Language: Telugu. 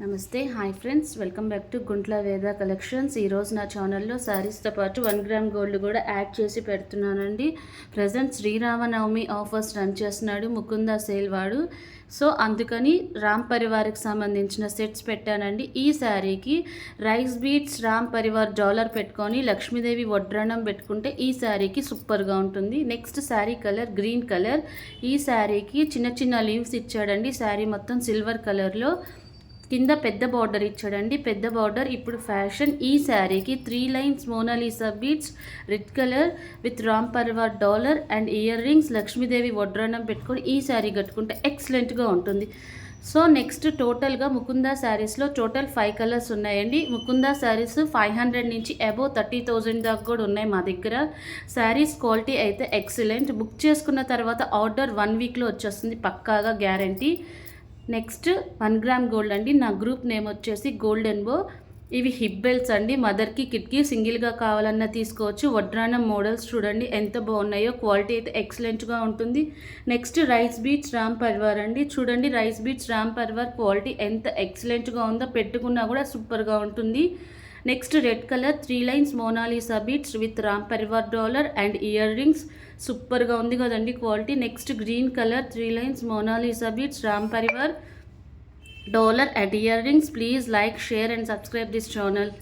నమస్తే hi friends, welcome back to Guntla వేద కలెక్షన్స్. ఈరోజు నా ఛానల్లో శారీస్తో పాటు 1 గ్రామ్ గోల్డ్ కూడా యాడ్ చేసి పెడుతున్నానండి. ప్రజెంట్ శ్రీరామనవమి ఆఫర్స్ రన్ చేస్తున్నాడు ముకుంద సేల్ వాడు. సో అందుకని రామ్ పరివార్కి సంబంధించిన సెట్స్ పెట్టానండి. ఈ శారీకి rice beads Ram Parivar dollar పెట్టుకొని లక్ష్మీదేవి వడ్రణం పెట్టుకుంటే ఈ శారీకి సూపర్గా ఉంటుంది. Next sari colour green colour. ఈ శారీకి చిన్న చిన్న లీవ్స్ ఇచ్చాడండి. శారీ మొత్తం సిల్వర్ కలర్లో కింద పెద్ద బార్డర్ ఇచ్చాడండి. పెద్ద బార్డర్ ఇప్పుడు ఫ్యాషన్. ఈ శారీకి 3 lines Mona Lisa beads red colour with Ram Parivar dollar and year rings Lakshmidevi వడ్రణం పెట్టుకొని ఈ శారీ కట్టుకుంటే ఎక్సలెంట్గా ఉంటుంది. సో నెక్స్ట్ టోటల్గా ముకుంద శారీస్లో టోటల్ 5 కలర్స్ ఉన్నాయండి. ముకుంద శారీస్ 500 నుంచి అబోవ్ 30,000 దాకా కూడా ఉన్నాయి మా దగ్గర. శారీస్ క్వాలిటీ అయితే ఎక్సలెంట్. బుక్ చేసుకున్న తర్వాత ఆర్డర్ 1 వీక్లో వచ్చేస్తుంది, పక్కాగా గ్యారంటీ. నెక్స్ట్ 1 గ్రామ్ గోల్డ్ అండి. నా గ్రూప్ నేమ్ వచ్చేసి గోల్డెన్ బో. ఇవి హిప్ బెల్ట్స్ అండి. మదర్కి కిడ్కి సింగిల్గా కావాలన్నా తీసుకోవచ్చు. వడ్రానం మోడల్స్ చూడండి ఎంత బాగున్నాయో. క్వాలిటీ అయితే ఎక్సలెంట్గా ఉంటుంది. Next rice beads Ram Parivar అండి. చూడండి rice beads Ram Parivar quality ఎంత ఎక్సలెంట్గా ఉందో. పెట్టుకున్నా కూడా సూపర్గా ఉంటుంది. Next red colour 3 lines Mona Lisa beads with Ram Parivar dollar and ear rings సూపర్గా ఉంది కదండి quality. Next green colour 3 lines Mona Lisa beads Ram Parivar dollar and ear rings. Please like, share and subscribe this channel.